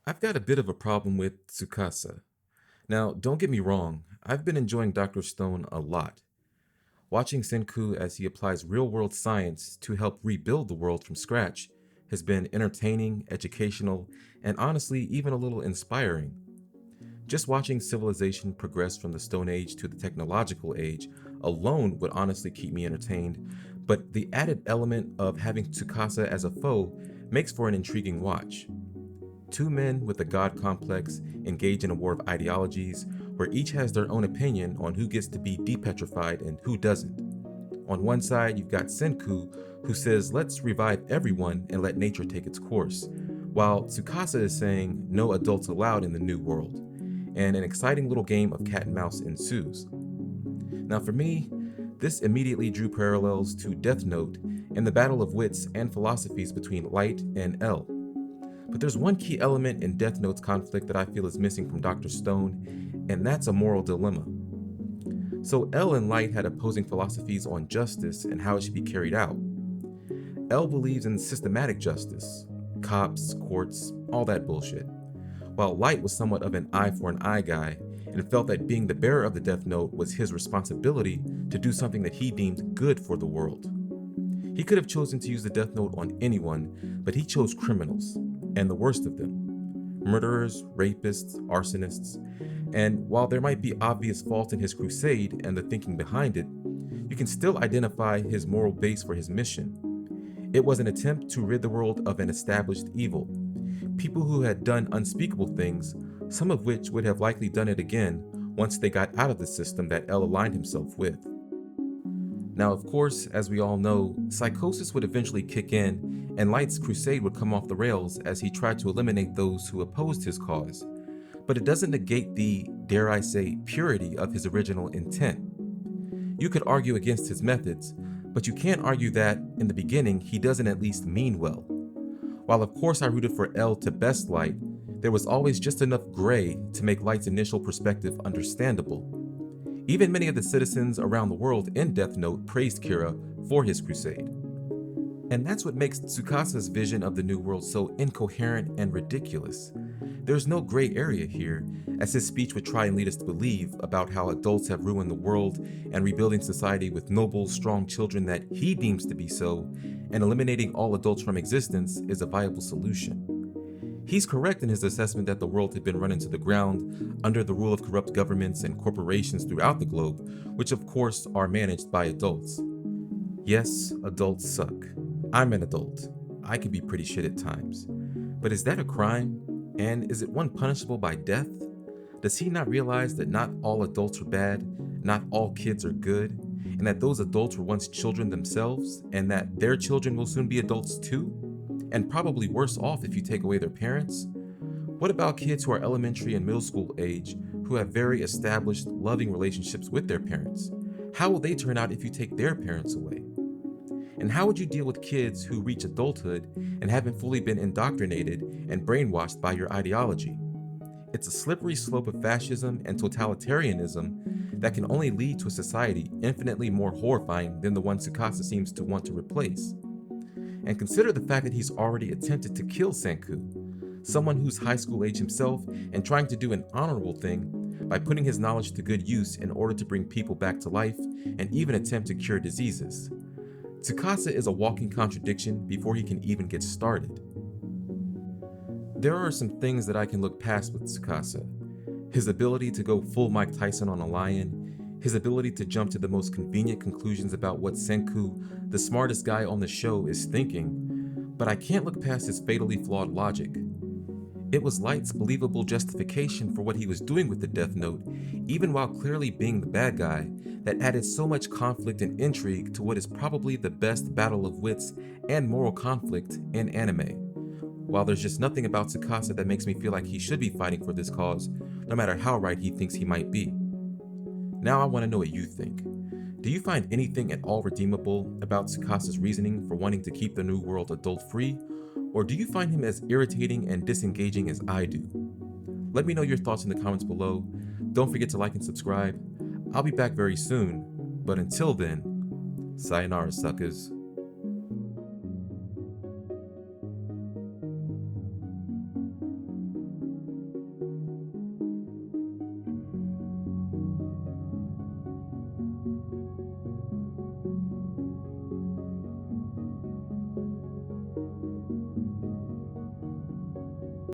I've got a bit of a problem with Tsukasa. Now, don't get me wrong, I've been enjoying Dr. Stone a lot. Watching Senku as he applies real world science to help rebuild the world from scratch has been entertaining, educational, and honestly, even a little inspiring. Just watching civilization progress from the Stone Age to the technological age alone would honestly keep me entertained, but the added element of having Tsukasa as a foe makes for an intriguing watch. Two men with a god complex engage in a war of ideologies where each has their own opinion on who gets to be depetrified and who doesn't. On one side, you've got Senku, who says, let's revive everyone and let nature take its course, while Tsukasa is saying, no adults allowed in the new world, and an exciting little game of cat and mouse ensues. Now, for me, this immediately drew parallels to Death Note and the battle of wits and philosophies between Light and L. But there's one key element in Death Note's conflict that I feel is missing from Dr. Stone, and that's a moral dilemma. So L and Light had opposing philosophies on justice and how it should be carried out. L believes in systematic justice, cops, courts, all that bullshit, while Light was somewhat of an eye for an eye guy and felt that being the bearer of the Death Note was his responsibility to do something that he deemed good for the world. He could have chosen to use the Death Note on anyone, but he chose criminals, and the worst of them: murderers, rapists, arsonists. And while there might be obvious faults in his crusade and the thinking behind it, you can still identify his moral base for his mission. It was an attempt to rid the world of an established evil, people who had done unspeakable things, some of which would have likely done it again once they got out of the system that L aligned himself with. Now, of course, as we all know, psychosis would eventually kick in, and Light's crusade would come off the rails as he tried to eliminate those who opposed his cause. But it doesn't negate the, dare I say, purity of his original intent. You could argue against his methods, but you can't argue that, in the beginning, he doesn't at least mean well. While of course I rooted for L to best Light, there was always just enough gray to make Light's initial perspective understandable. Even many of the citizens around the world in Death Note praised Kira for his crusade. And that's what makes Tsukasa's vision of the New World so incoherent and ridiculous. There's no gray area here, as his speech would try and lead us to believe about how adults have ruined the world and rebuilding society with noble, strong children that he deems to be so, and eliminating all adults from existence is a viable solution. He's correct in his assessment that the world had been run into the ground under the rule of corrupt governments and corporations throughout the globe, which of course are managed by adults. Yes, adults suck. I'm an adult. I can be pretty shit at times. But is that a crime? And is it one punishable by death? Does he not realize that not all adults are bad, not all kids are good, and that those adults were once children themselves, and that their children will soon be adults too? And probably worse off if you take away their parents? What about kids who are elementary and middle school age who have very established, loving relationships with their parents? How will they turn out if you take their parents away? And how would you deal with kids who reach adulthood and haven't fully been indoctrinated and brainwashed by your ideology? It's a slippery slope of fascism and totalitarianism that can only lead to a society infinitely more horrifying than the one Tsukasa seems to want to replace. And consider the fact that he's already attempted to kill Senku, someone who's high school age himself and trying to do an honorable thing by putting his knowledge to good use in order to bring people back to life and even attempt to cure diseases. Tsukasa is a walking contradiction before he can even get started. There are some things that I can look past with Tsukasa. His ability to go full Mike Tyson on a lion, his ability to jump to the most convenient conclusions about what Senku, the smartest guy on the show, is thinking, but I can't look past his fatally flawed logic. It was Light's believable justification for what he was doing with the Death Note, even while clearly being the bad guy, that added so much conflict and intrigue to what is probably the best battle of wits and moral conflict in anime. While there's just nothing about Tsukasa that makes me feel like he should be fighting for this cause, no matter how right he thinks he might be. Now I want to know what you think. Do you find anything at all redeemable about Tsukasa's reasoning for wanting to keep the New World adult-free, or do you find him as irritating and disengaging as I do? Let me know your thoughts in the comments below. Don't forget to like and subscribe. I'll be back very soon, but until then, sayonara suckers.